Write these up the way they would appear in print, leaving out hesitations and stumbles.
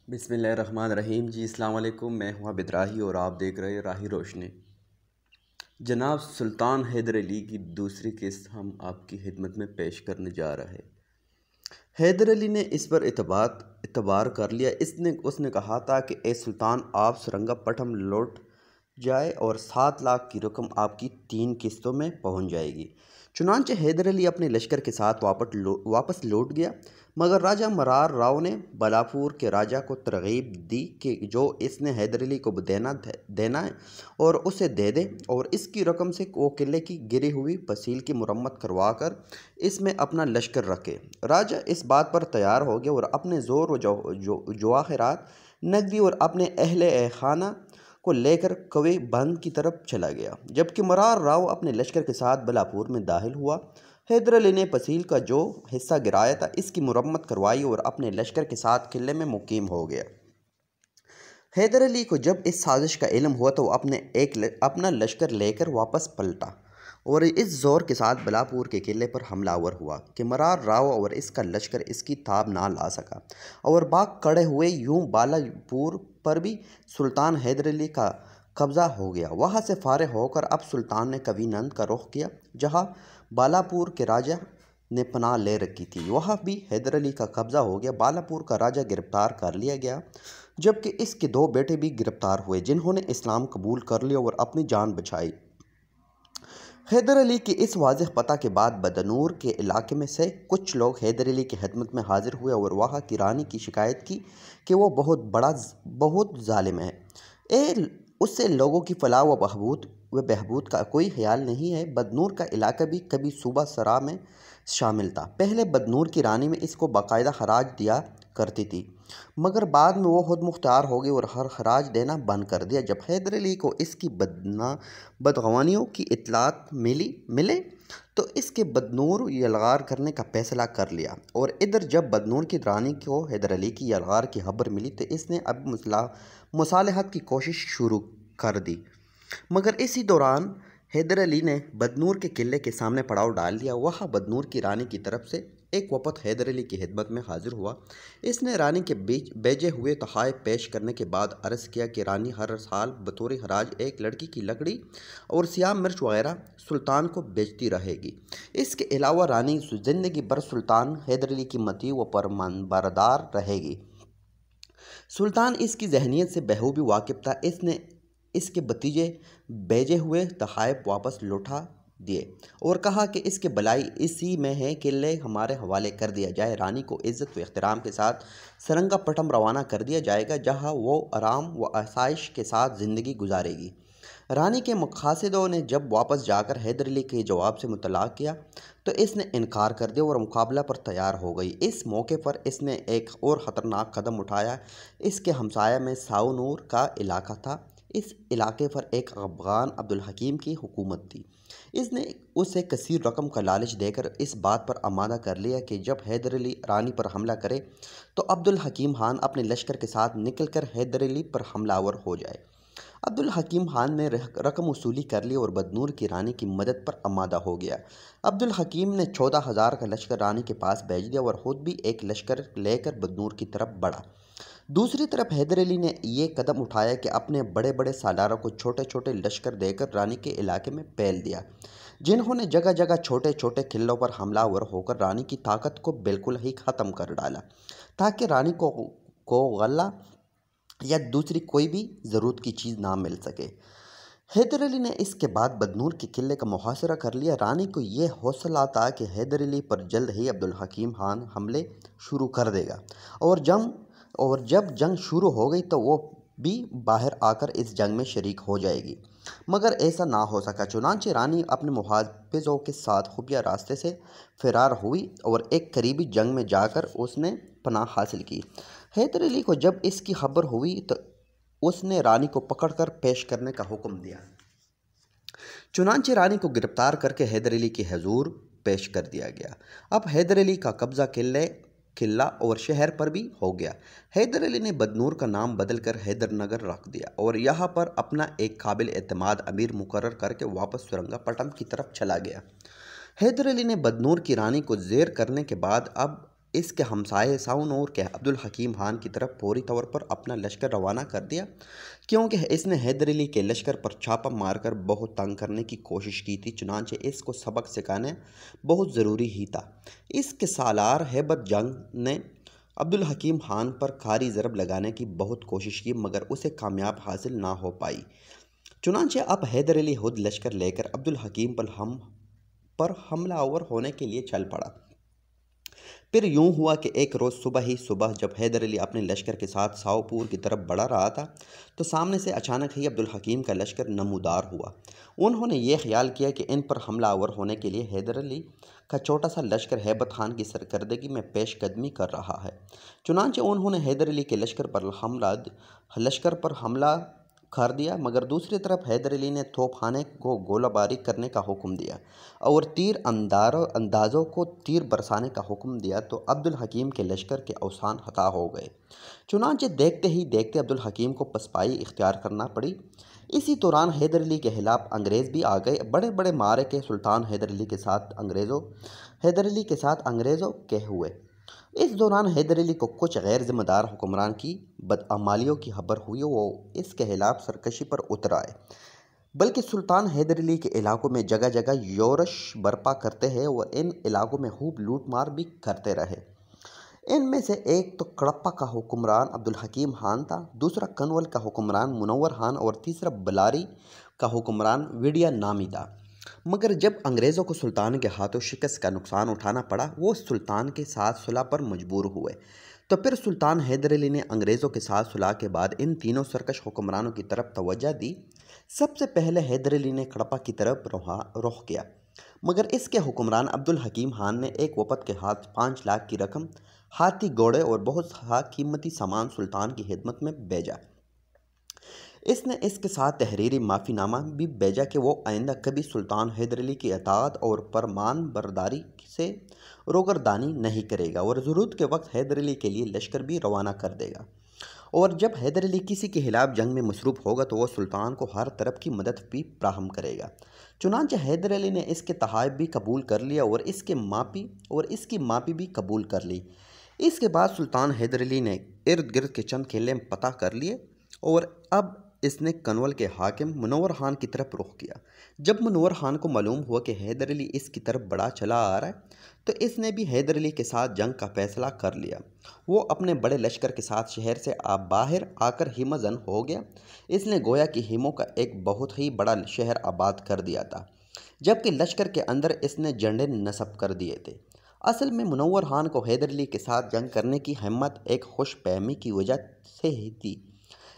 बिस्मिल्लाहिर्रहमानिर्रहीम जी अस्सलाम वालेकुम। मैं हूँ आबिद राही और आप देख रहे हैं राही रोशनी। जनाब सुल्तान हैदर अली की दूसरी किस्त हम आपकी खिदमत में पेश करने जा रहे हैं। हैदर अली ने इस पर इतबार कर लिया। उसने कहा था कि ए सुल्तान, आप सरंगापट्टनम लौट जाए और 7 लाख की रकम आपकी 3 किस्तों में पहुंच जाएगी। चुनांचे हैदर अली अपने लश्कर के साथ वापस लौट गया, मगर राजा मरार राव ने बालापुर के राजा को तरगीब दी कि जो इसने हैदर अली को देना है और उसे दे दे, और इसकी रकम से वो किले की गिरी हुई फसील की मुरम्मत करवा कर इसमें अपना लश्कर रखे। राजा इस बात पर तैयार हो गया और अपने ज़ोर व जवाहरात, नकदी और अपने अहले खाना को लेकर कवे बंद की तरफ चला गया, जबकि मरार राव अपने लश्कर के साथ बालापुर में दाखिल हुआ। हैदर अली ने फसील का जो हिस्सा गिराया था इसकी मुरम्मत करवाई और अपने लश्कर के साथ किले में मुकीम हो गया। हैदर अली को जब इस साजिश का इल्म हुआ तो अपना लश्कर लेकर वापस पलटा और इस जोर के साथ बालापुर के किले पर हमलावर हुआ कि मरार राव और इसका लश्कर इसकी ताब ना ला सका और बाग कड़े हुए। यूं बालापुर पर भी सुल्तान हैदर अली का कब्ज़ा हो गया। वहाँ से फारिग होकर अब सुल्तान ने कवीनंद का रुख किया, जहाँ बालापुर के राजा ने पनाह ले रखी थी। वहाँ भी हैदर अली का कब्ज़ा हो गया। बालापुर का राजा गिरफ्तार कर लिया गया, जबकि इसके 2 बेटे भी गिरफ्तार हुए, जिन्होंने इस्लाम कबूल कर लिया और अपनी जान बचाई। हैदर अली की इस वाज़ेह पता के बाद बदनूर के इलाके में से कुछ लोग हैदर अली की खिदमत में हाजिर हुए और वहाँ की रानी की शिकायत की कि वो बहुत ज़ालिम है। उससे लोगों की फलाह व बहबूद का कोई ख्याल नहीं है। बदनूर का इलाका भी कभी सूबा सरा में शामिल था। पहले बदनूर की रानी में इसको बाकायदा खराज दिया करती थी, मगर बाद में वो खुद मुख्तार हो गई और हर खराज देना बंद कर दिया। जब हैदर अली को इसकी बदगवानियों की इतलात मिले तो इसके बदनूर यलगार करने का फैसला कर लिया। और इधर जब बदनूर की रानी को हैदर अली की यलगार की खबर मिली तो इसने अब मुसालहत की कोशिश शुरू कर दी, मगर इसी दौरान हैदर अली ने बदनूर के किले के सामने पड़ाव डाल दिया। वह बदनूर की रानी की तरफ से एक वफद हैदर अली की खिदमत में हाजिर हुआ। इसने रानी के बीच भेजे हुए तोहफ़े पेश करने के बाद अर्ज़ किया कि रानी हर साल बतौर खराज एक लड़की की लकड़ी और सियाह मिर्च वगैरह सुल्तान को बेचती रहेगी। इसके अलावा रानी ज़िंदगी भर सुल्तान हैदर अली की मती व परमानबरदार रहेगी। सुल्तान इसकी जहनीत से बखूबी वाकिफ़ था। इसने इसके भतीजे भेजे हुए तोहफ़े वापस लौटा दिए और कहा कि इसके भलाई इसी में है, किले हमारे हवाले कर दिया जाए। रानी को इज़्ज़त व एहतराम के साथ सरंगापट्टनम रवाना कर दिया जाएगा, जहां वो आराम व आसाइश के साथ ज़िंदगी गुजारेगी। रानी के मुखासिदों ने जब वापस जाकर हैदर अली के जवाब से मुतला किया तो इसने इनकार कर दिया और मुकाबला पर तैयार हो गई। इस मौके पर इसने एक और ख़तरनाक कदम उठाया। इसके हमसाया में साउनूर का इलाका था। इस इलाके पर एक अफ़गान अब्दुल हकीम की हुकूमत थी। इसने उसे कसीर रकम का लालच देकर इस बात पर आमादा कर लिया कि जब हैदर अली रानी पर हमला करे तो अब्दुल हकीम खान अपने लश्कर के साथ निकलकर हैदर अली पर हमलावर हो जाए। अब्दुल हकीम खान ने रकम वसूली कर ली और बदनूर की रानी की मदद पर आमादा हो गया। अब्दुल हकीम ने 14,000 का लश्कर रानी के पास भेज दिया और ख़ुद भी एक लश्कर लेकर बदनूर की तरफ बढ़ा। दूसरी तरफ हैदर अली ने यह कदम उठाया कि अपने बड़े बड़े सालारों को छोटे छोटे लश्कर देकर रानी के इलाके में फैल दिया, जिन्होंने जगह जगह छोटे छोटे किलों पर हमलावर होकर रानी की ताकत को बिल्कुल ही ख़त्म कर डाला, ताकि रानी को गल्ला या दूसरी कोई भी ज़रूरत की चीज़ ना मिल सके। हैदर अली ने इसके बाद बदनूर के किले का मुहासरा कर लिया। रानी को यह हौसला था कि हैदर अली पर जल्द ही अब्दुल हकीम खान हमले शुरू कर देगा और जब जंग शुरू हो गई तो वो भी बाहर आकर इस जंग में शरीक हो जाएगी, मगर ऐसा ना हो सका। चुनांचे रानी अपने मुहाफ़िज़ों के साथ खुफिया रास्ते से फ़रार हुई और एक करीबी जंग में जाकर उसने पनाह हासिल की। हैदर अली को जब इसकी खबर हुई तो उसने रानी को पकड़कर पेश करने का हुक्म दिया। चुनांचे रानी को गिरफ्तार करके हैदर अली के हुजूर पेश कर दिया गया। अब हैदर अली का कब्ज़ा किला और शहर पर भी हो गया। हैदर अली ने बदनूर का नाम बदलकर हैदर नगर रख दिया और यहाँ पर अपना एक काबिल एतमाद अमीर मुकर्रर करके वापस सरंगापट्टनम की तरफ चला गया। हैदर अली ने बदनूर की रानी को ज़ेर करने के बाद अब इसके हमसाये साउनूर के अब्दुल हकीम खान की तरफ फौरी तौर पर अपना लश्कर रवाना कर दिया, क्योंकि इसने हैदर अली के लश्कर पर छापा मारकर बहुत तंग करने की कोशिश की थी। चुनांचे इसको सबक सिखाने बहुत ज़रूरी ही था। इसके सालार हैबत जंग ने अब्दुल हकीम खान पर खारी ज़रब लगाने की बहुत कोशिश की, मगर उसे कामयाब हासिल ना हो पाई। चुनांचे अब हैदर अली खुद लश्कर लेकर अब्दुल हकीम पर हमलावर होने के लिए चल पड़ा। फिर यूं हुआ कि एक रोज़ सुबह ही सुबह जब हैदर अली अपने लश्कर के साथ सावपुर की तरफ बढ़ा रहा था, तो सामने से अचानक ही अब्दुल हकीम का लश्कर नमूदार हुआ। उन्होंने ये ख्याल किया कि इन पर हमलावर होने के लिए हैदर अली का छोटा सा लश्कर हैबत खान की सरकर्दगी में पेशकदमी कर रहा है। चुनांचे उन्होंने हैदर अली के लश्कर पर हमला कर दिया, मगर दूसरी तरफ हैदर अली ने तोपखाने को गोलाबारी करने का हुक्म दिया और तीर अंदाज़ों को तीर बरसाने का हुक्म दिया, तो अब्दुल हकीम के लश्कर के अवसान हता हो गए। चुनांचे देखते ही देखते अब्दुल हकीम को पसपाई इख्तियार करना पड़ी। इसी दौरान हैदर अली के खिलाफ अंग्रेज़ भी आ गए। बड़े बड़े मारे के सुल्तान हैदर अली के साथ अंग्रेज़ों के हुए। इस दौरान हैदर अली को कुछ गैर जिम्मेदार हुक्मरान की बदअमालियों की खबर हुई, वो इसके खिलाफ सरकशी पर उतर आए। बल्कि सुल्तान हैदर अली के इलाकों में जगह जगह योरश बर्पा करते हैं और इन इलाकों में खूब लूट मार भी करते रहे। इनमें से एक तो कड़प्पा का हुक्मरान अब्दुल हकीम खान था, दूसरा कनवल का हुक्मरान मुनव्वर खान और तीसरा बलारी का हुक्मरान विडिया नामी था। मगर जब अंग्रेज़ों को सुल्तान के हाथों शिकस्त का नुकसान उठाना पड़ा, वो सुल्तान के साथ सुलह पर मजबूर हुए। तो फिर सुल्तान हैदर अली ने अंग्रेज़ों के साथ सुलह के बाद इन तीनों सरकश हुक्मरानों की तरफ तवज्जो दी। सबसे पहले हैदर अली ने कड़प्पा की तरफ रुख किया, मगर इसके हुक्मरान अब्दुल हकीम खान ने एक वफद के हाथ 5 लाख की रकम, हाथी घोड़े और बहुत सा कीमती सामान सुल्तान की खिदमत में भेजा। इसने इसके साथ तहरीरी माफ़ीनामा भी भेजा कि वो आइंदा कभी सुल्तान हैदर अली की अताअत और फरमान बरदारी से रोगरदानी नहीं करेगा और ज़रूरत के वक्त हैदर अली के लिए लश्कर भी रवाना कर देगा। और जब हैदर अली किसी के खिलाफ जंग में मसरूफ़ होगा तो वह सुल्तान को हर तरफ की मदद भी फ्राहम करेगा। चुनांचे हैदर अली ने इसके तहाइफ भी कबूल कर लिया और इसकी माफ़ी भी कबूल कर ली। इसके बाद सुल्तान हैदर अली ने इर्द गिर्द के चंद किले पता कर लिए और अब इसने कनवल के हाकिम मुनव्वर खान की तरफ रुख किया। जब मुनव्वर खान को मालूम हुआ कि हैदर अली इसकी तरफ बड़ा चला आ रहा है, तो इसने भी हैदर अली के साथ जंग का फैसला कर लिया। वो अपने बड़े लश्कर के साथ शहर से बाहर आकर हिमजन हो गया। इसने गोया कि हिमों का एक बहुत ही बड़ा शहर आबाद कर दिया था, जबकि लश्कर के अंदर इसने झंडे नस्ब कर दिए थे। असल में मुनव्वर खान को हैदर अली के साथ जंग करने की हिम्मत एक खुश फहमी की वजह से ही थी।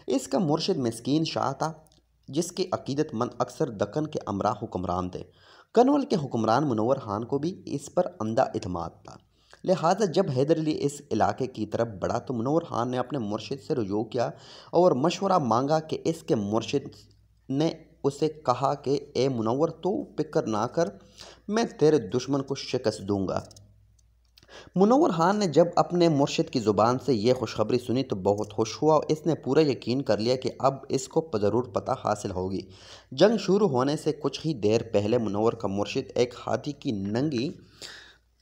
इसका मुर्शिद मिस्कीन शाह था, जिसके अकीदतमंद अक्सर दक्कन के अमरा हुक्मरान थे। कनवल के हुक्मरान मुनव्वर खान को भी इस पर अंधा इत्मीनान था। लिहाजा जब हैदर अली इस इलाके की तरफ बढ़ा तो मुनव्वर खान ने अपने मुर्शिद से रुजू किया और मशवरा मांगा कि इसके मुर्शिद ने उसे कहा कि ए मुनव्वर, तो फिक्र ना कर, मैं तेरे दुश्मन को शिकस्त दूंगा। मुनव्वर खान ने जब अपने मुर्शिद की ज़ुबान से यह खुशखबरी सुनी तो बहुत खुश हुआ और इसने पूरा यकीन कर लिया कि अब इसको ज़रूर पता हासिल होगी। जंग शुरू होने से कुछ ही देर पहले मुनव्वर का मुर्शिद एक हाथी की नंगी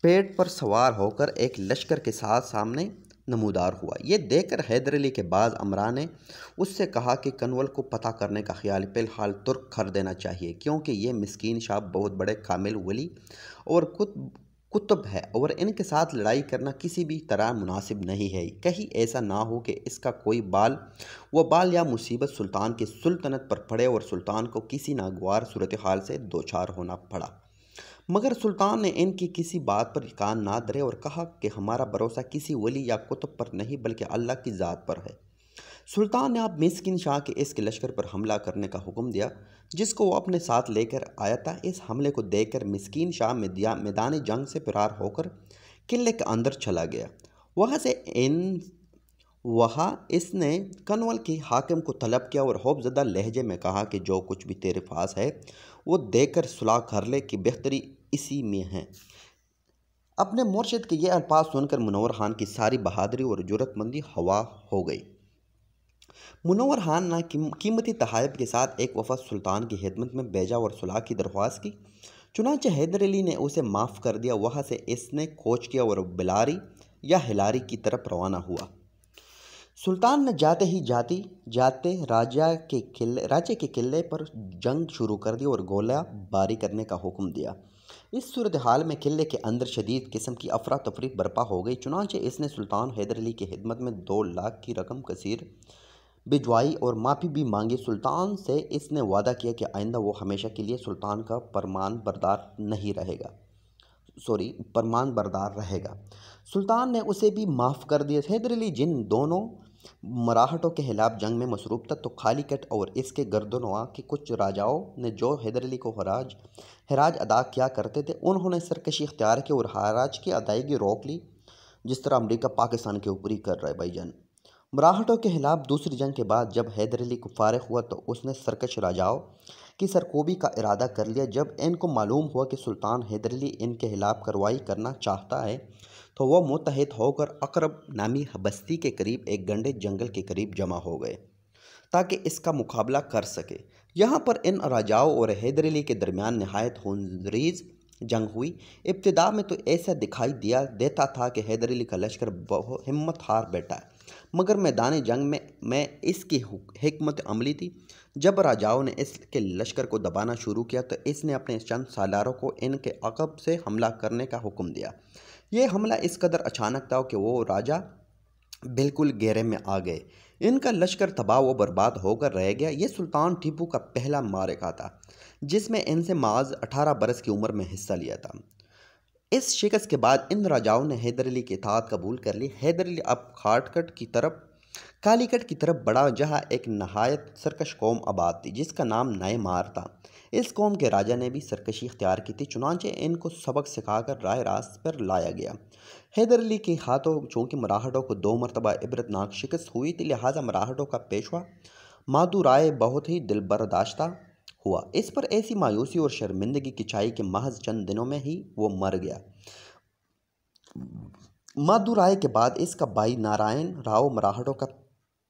पेट पर सवार होकर एक लश्कर के साथ सामने नमूदार हुआ। ये देखकर हैदर अली के बाद अमरा ने उससे कहा कि कनवल को पता करने का ख्याल फ़िलहाल तुर्क कर देना चाहिए, क्योंकि ये मिस्कीन शाह बहुत बड़े कामिल वली और कुतुब है और इनके साथ लड़ाई करना किसी भी तरह मुनासिब नहीं है। कहीं ऐसा ना हो कि इसका कोई बाल या मुसीबत सुल्तान की सुल्तनत पर पड़े और सुल्तान को किसी नागवार सूरत हाल से दो चार होना पड़ा। मगर सुल्तान ने इनकी किसी बात पर कान ना धरे और कहा कि हमारा भरोसा किसी वली या कुतुब पर नहीं बल्कि अल्लाह की ज़ात पर है। सुल्तान ने अब मिस्किन शाह के इसके लश्कर पर हमला करने का हुक्म दिया, जिसको वो अपने साथ लेकर आया था। इस हमले को देखकर मिस्किन शाह मैदान जंग से फरार होकर किले के अंदर चला गया। वहाँ इसने कनवल के हाकिम को तलब किया और खौफज़दा लहजे में कहा कि जो कुछ भी तेरे पास है वो देकर सुलह कर ले कि बेहतरी इसी में है। अपने मुर्शिद के ये अल्फाज सुनकर मुनव्वर खान की सारी बहादुरी और जुर्रतमंदी हवा हो गई। मुनव्वर खान ने कीमती तहाइफ के साथ एक वफद सुल्तान की खिदमत में भेजा और सुलह की दरख्वास्त की। चुनांचे हैदर अली ने उसे माफ़ कर दिया। वहाँ से इसने कूच किया और बलारी या हिलारी की तरफ रवाना हुआ। सुल्तान ने जाते ही जाते राज्य के किले पर जंग शुरू कर दी और गोला बारी करने का हुक्म दिया। इस सूरत हाल में किले के अंदर शदीद किस्म की अफरा तफरी बर्पा हो गई। चुनांचे इसने सुल्तान हैदर अली की खिदमत में 2 लाख की रकम कसीर भिजवाई और माफ़ी भी मांगी। सुल्तान से इसने वादा किया कि आइंदा वो हमेशा के लिए सुल्तान का फरमान बरदार रहेगा। सुल्तान ने उसे भी माफ़ कर दिया। हैदर अली जिन दोनों मराहठों के खिलाफ जंग में मसरूफ़ था, तो खालीकट और इसके गर्दनवा के कुछ राजाओं ने जो हैदर अली को हराज अदा किया करते थे, उन्होंने सरकशी इख्तियार की और हराज की अदायगी रोक ली, जिस तरह अमेरिका पाकिस्तान के ऊपर ही कर रहा है भाईजान। मराहठों के खिलाफ दूसरी जंग के बाद जब हैदर अली को फारिग हुआ, तो उसने सरकश राजाओं की सरकोबी का इरादा कर लिया। जब इनको मालूम हुआ कि सुल्तान हैदर अली इनके खिलाफ कार्रवाई करना चाहता है, तो वह मुत्तहिद होकर अकरब नामी बस्ती के करीब एक गंडे जंगल के करीब जमा हो गए ताकि इसका मुकाबला कर सके। यहाँ पर इन राजाओं और हैदर अली के दरमियान नहायत खूनरेज़ जंग हुई। इब्तिदा में तो ऐसा दिखाई देता था कि हैदर अली का लश्कर बहुत हिम्मत हार बैठा है, मगर मैदान जंग में इसकी हिकमत अमली थी। जब राजाओं ने इसके लश्कर को दबाना शुरू किया, तो इसने अपने चंद सालारों को इनके अक़ब से हमला करने का हुक्म दिया। ये हमला इस कदर अचानक था कि वो राजा बिल्कुल घेरे में आ गए। इनका लश्कर तबाह व बर्बाद होकर रह गया। ये सुल्तान टीपू का पहला मारका था, जिसमें इनसे माज 18 बरस की उम्र में हिस्सा लिया था। इस शिकस्त के बाद इन राजाओं ने हैदर अली की इताअत कबूल कर ली। हैदर अली अब कालीकट की तरफ बढ़ा, जहाँ एक नहायत सरकश कौम आबाद थी, जिसका नाम नए मार था। इस कौम के राजा ने भी सरकशी इख्तियार की थी, चुनांचे इनको सबक सिखाकर राह रास्त पर लाया गया। हैदर अली के हाथों चूँकि मराहठों को 2 मरतबा इबरतनाक शिकस्त हुई थी, लिहाजा मराहठों का पेशवा मादुराय बहुत ही दिलबर्दाश्ता हुआ। इस पर ऐसी मायूसी और शर्मिंदगी की छाई कि महज चंद दिनों में ही वो मर गया। मादुराय के बाद इसका भाई नारायण राव मराहठों का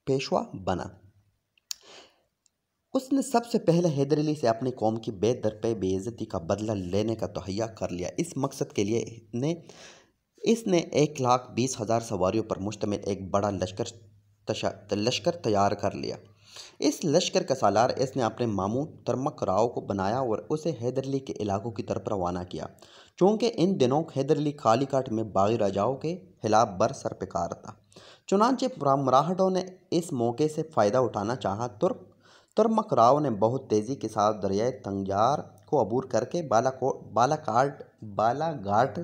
पेशवा बना। उसने सबसे पहले हैदर अली से अपनी कौम की बेदरपे बेइज्जती का बदला लेने का तहैया कर लिया। इस मकसद के लिए इसने 1,20,000 सवारियों पर मुश्तमिल एक बड़ा लश्कर तैयार कर लिया। इस लश्कर का सालार इसने अपने मामू तरमक राव को बनाया और उसे हैदर अली के इलाकों की तरफ रवाना किया। चूँकि इन दिनों हैदर अली कालीकाट में बागी राजाओं के खिलाफ बरसरपकार था, चुनांचे मराहठों ने इस मौके से फ़ायदा उठाना चाहा। तरमक राव ने बहुत तेज़ी के साथ दरियाए तंजार को अबूर करके बालाघाट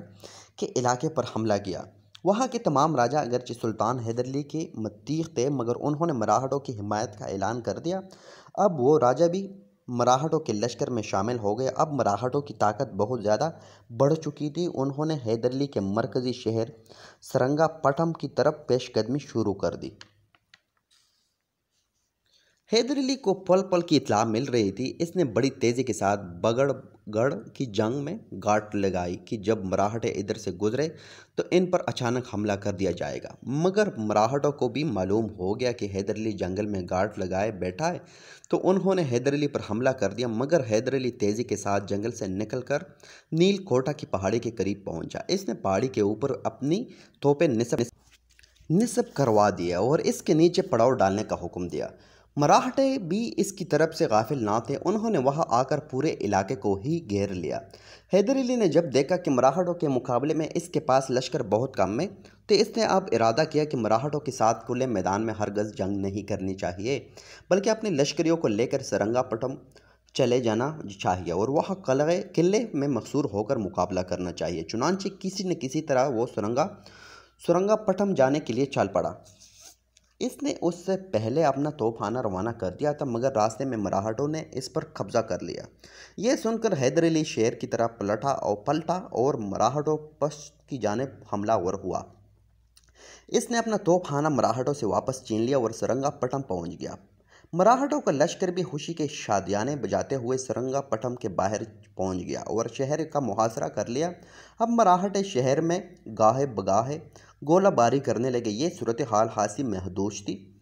के इलाके पर हमला किया। वहाँ के तमाम राजा अगरचे सुल्तान हैदर अली के मतीख थे, मगर उन्होंने मराहठों की हिमायत का ऐलान कर दिया। अब वो राजा भी मराहठों के लश्कर में शामिल हो गए। अब मराहठों की ताकत बहुत ज़्यादा बढ़ चुकी थी। उन्होंने हैदर अली के मरकज़ी शहर सरंगापटम की तरफ पेशकदमी शुरू कर दी। हैदर अली को पल पल की इत्तला मिल रही थी। इसने बड़ी तेज़ी के साथ बगड़गढ़ की जंग में गांठ लगाई कि जब मराठे इधर से गुजरे तो इन पर अचानक हमला कर दिया जाएगा। मगर मराठों को भी मालूम हो गया कि हैदर अली जंगल में गांठ लगाए बैठा है, तो उन्होंने हैदर अली पर हमला कर दिया। मगर हैदर अली तेज़ी के साथ जंगल से निकलकर नील कोटा की पहाड़ी के करीब पहुंचा। इसने पहाड़ी के ऊपर अपनी तोपें निस्ब करवा दिया और इसके नीचे पड़ाव डालने का हुक्म दिया। मराठे भी इसकी तरफ से गाफिल ना थे। उन्होंने वहां आकर पूरे इलाके को ही घेर लिया। हैदर अली ने जब देखा कि मराठों के मुकाबले में इसके पास लश्कर बहुत कम है, तो इसने अब इरादा किया कि मराठों के साथ खुले मैदान में हरगज़ जंग नहीं करनी चाहिए, बल्कि अपने लश्करियों को लेकर सरंगापटम चले जाना चाहिए और वहाँ किले में मकसूर होकर मुकाबला करना चाहिए। चुनांचे किसी न किसी तरह वो सुरंगापटम जाने के लिए चल पड़ा। इसने उससे पहले अपना तोपखाना रवाना कर दिया था, मगर रास्ते में मराठों ने इस पर कब्जा कर लिया। यह सुनकर हैदर अली शेर की तरह पलटा और मराठों पश्त की जानिब हमलावर हुआ। इसने अपना तोपखाना मराठों से वापस छीन लिया और सरंगापटम पहुंच गया। मराठों का लश्कर भी खुशी के शादियाने बजाते हुए सरंगापटम के बाहर पहुंच गया और शहर का मुहासरा कर लिया। अब मराठे शहर में गाहे बगाहे गोलाबारी करने लगे। ये सूरत हाल खासी महदूद थी।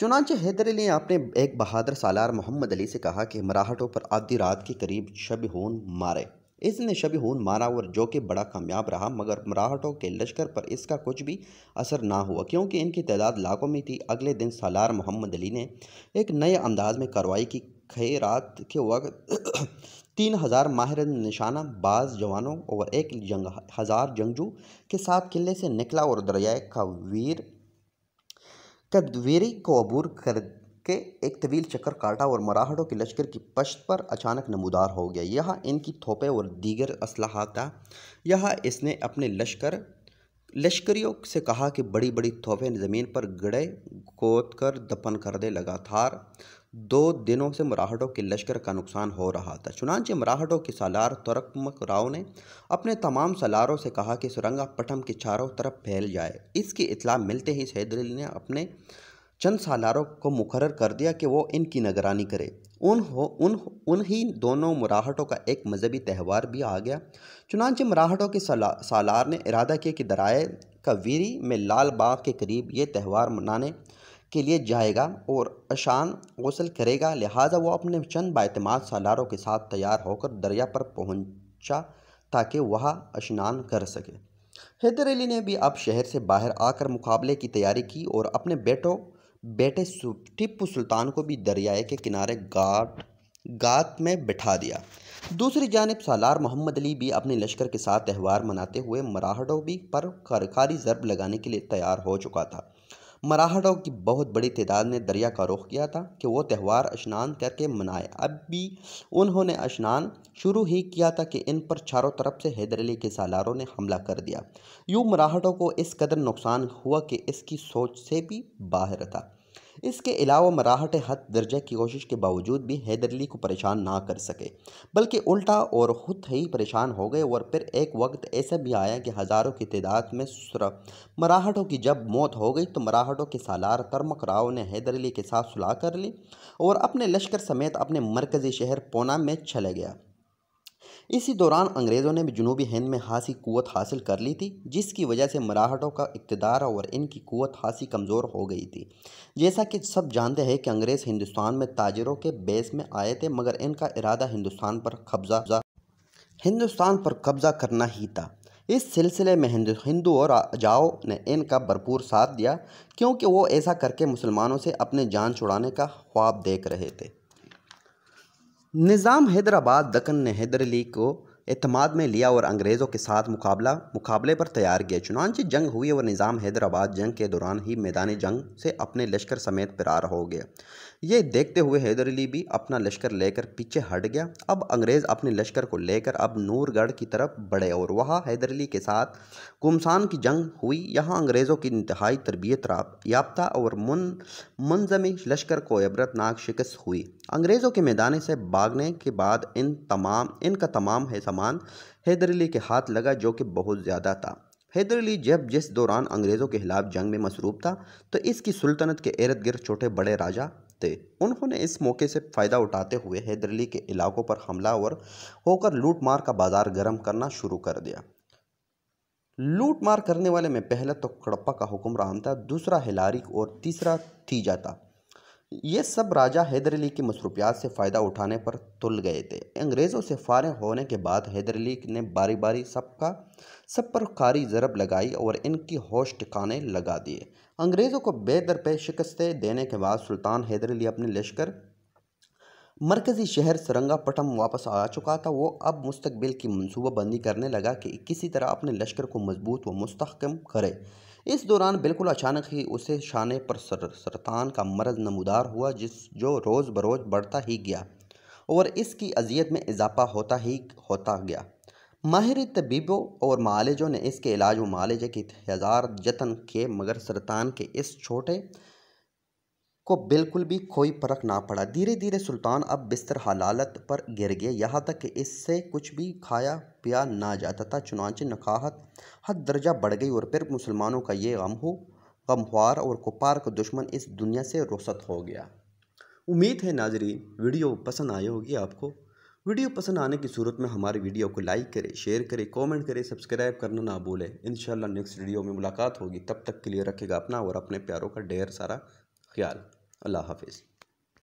चुनांचे हैदर अली ने अपने एक बहादुर सालार मोहम्मद अली से कहा कि मराठों पर आधी रात के करीब शब-ए-खून मारे। इसने शबीहून मारा और जो कि बड़ा कामयाब रहा, मगर मराहठों के लश्कर पर इसका कुछ भी असर ना हुआ क्योंकि इनकी तादाद लाखों में थी। अगले दिन सालार मोहम्मद अली ने एक नए अंदाज में कार्रवाई की। खैरात के वक्त 3000 माहिर निशाना बाज जवानों और 1000 जंगजू के साथ किले से निकला और दरियाए कदवेरी को अबूर करके एक तवील चक्कर काटा और मराहठों के लश्कर की पश्त पर अचानक नमूदार हो गया। यहाँ इनकी तोपें और दीगर असलाह था। यहाँ इसने अपने लश्करियों से कहा कि बड़ी बड़ी तोपें ज़मीन पर गड़े गोद कर दफन कर दे। लगातार 2 दिनों से मराहठों के लश्कर का नुकसान हो रहा था। चुनांचे मराहठों के सालार तुरकमक राव ने अपने तमाम सालारों से कहा कि सुरंगा पटम के चारों तरफ फैल जाए। इसकी इत्तला मिलते ही हैदर अली ने अपने चंद सालारों को मुकर्रर कर दिया कि वो इनकी निगरानी करे। उन्हीं दोनों मराहठों का एक मजहबी त्यौहार भी आ गया। चुनांचे मराहठों के सालार ने इरादा किया कि दरियाए कवेरी में लाल बाग के करीब ये त्यौहार मनाने के लिए जाएगा और अशान गौसल करेगा। लिहाजा वो अपने चंद बाएतमाद सालारों के साथ तैयार होकर दरिया पर पहुंचा ताकि वह स्नान कर सके। हैदर अली ने भी अब शहर से बाहर आकर मुकाबले की तैयारी की और अपने बेटे टिप्पू सुल्तान को भी दरियाए के किनारे गात में बिठा दिया। दूसरी जानिब सालार मोहम्मद अली भी अपने लश्कर के साथ त्यौहार मनाते हुए मराहठों भी पर कारकारी ज़रब लगाने के लिए तैयार हो चुका था। मराहठों की बहुत बड़ी तादाद ने दरिया का रुख किया था कि वो त्यौहार स्नान करके मनाए। अब भी उन्होंने स्नान शुरू ही किया था कि इन पर चारों तरफ से हैदर अली के सालारों ने हमला कर दिया। यूँ मराहठों को इस कदर नुकसान हुआ कि इसकी सोच से भी बाहर था। इसके अलावा मराहठे हद दर्जे की कोशिश के बावजूद भी हैदर अली को परेशान ना कर सके, बल्कि उल्टा और खुद ही परेशान हो गए। और फिर एक वक्त ऐसा भी आया कि हज़ारों की तादाद में मराहठों की जब मौत हो गई तो मराहठों के सालार तरमक राव ने हैदर अली के साथ सुलह कर ली और अपने लश्कर समेत अपने मरकज़ी शहर पूना में चले गया। इसी दौरान अंग्रेज़ों ने भी जनूबी हिंद में खासी क़ुव्वत हासिल कर ली थी, जिसकी वजह से मराहठों का इक़्तिदार और इनकी क़ुव्वत खासी कमज़ोर हो गई थी। जैसा कि सब जानते हैं कि अंग्रेज़ हिंदुस्तान में ताजिरों के बेस में आए थे, मगर इनका इरादा हिंदुस्तान पर कब्ज़ा करना ही था। इस सिलसिले में हिंदू और अजाओं ने इनका भरपूर साथ दिया क्योंकि वो ऐसा करके मुसलमानों से अपने जान छुड़ाने का ख्वाब देख रहे थे। निज़ाम हैदराबाद दक्कन ने हैदर अली को एतमाद में लिया और अंग्रेज़ों के साथ मुकाबले पर तैयार किया। चुनांचे जंग हुई और निज़ाम हैदराबाद जंग के दौरान ही मैदानी जंग से अपने लश्कर समेत फरार हो गया। ये देखते हुए हैदर अली भी अपना लश्कर लेकर पीछे हट गया। अब अंग्रेज़ अपने लश्कर को लेकर अब नूरगढ़ की तरफ बढ़े और वहाँ हैदर अली के साथ घुमसान की जंग हुई। यहाँ अंग्रेज़ों की इंतहाई तरबियत याफ्ता और मुंज़मी लश्कर को इबरतनाक शिकस्त हुई। अंग्रेज़ों के मैदान से भागने के बाद इनका तमाम सामान हैदर अली के हाथ लगा, जो कि बहुत ज़्यादा था। हैदर अली जिस दौरान अंग्रेज़ों के खिलाफ जंग में मसरूफ़ था तो इसकी सुल्तनत के इर्द गिर्द छोटे बड़े राजा थे। उन्होंने इस मौके से फ़ायदा उठाते हुए हैदर अली के इलाकों पर हमला और होकर लूट मार का बाजार गर्म करना शुरू कर दिया। लूट मार करने वाले में पहला तो कडप्पा का हुक्मरान था, दूसरा हिलारी और तीसरा तीजा था। ये सब राजा हैदर अली की मसरूफियात से फ़ायदा उठाने पर तुल गए थे। अंग्रेज़ों से फारिग होने के बाद हैदर अली ने बारी बारी सब पर कारी ज़रब लगाई और इनकी होश ठिकाने लगा दिए। अंग्रेज़ों को बेदरपे शिकस्तें देने के बाद सुल्तान हैदर अली अपने लश्कर मरकज़ी शहर सरंगापटम वापस आ चुका था। वो अब मुस्तकबिल की मनसूबाबंदी करने लगा कि किसी तरह अपने लश्कर को मजबूत व मुस्तहकम करे। इस दौरान बिल्कुल अचानक ही उसे शाने पर सरतान का मर्ज़ नमूदार हुआ, जो रोज़ बरोज़ बढ़ता ही गया और इसकी अजियत में इजाफा होता गया। माहिर तबीबों और मालिजों ने इसके इलाज व मालिजे के 1000 जतन किए, मगर सरतान के इस छोटे को बिल्कुल भी कोई फ़र्क ना पड़ा। धीरे धीरे सुल्तान अब बिस्तर हालात पर गिर गया, यहाँ तक कि इससे कुछ भी खाया पिया ना जाता था। चुनांचे नकाहत हद दर्जा बढ़ गई और फिर मुसलमानों का ये गमख्वार और कुफार का दुश्मन इस दुनिया से रुखसत हो गया। उम्मीद है नाजरीन वीडियो पसंद आई होगी आपको। वीडियो पसंद आने की सूरत में हमारी वीडियो को लाइक करें, शेयर करें, कमेंट करें, सब्सक्राइब करना ना भूलें। इंशाल्लाह नेक्स्ट वीडियो में मुलाकात होगी। तब तक के लिए रखेगा अपना और अपने प्यारों का ढेर सारा ख्याल। अल्लाह हाफिज़।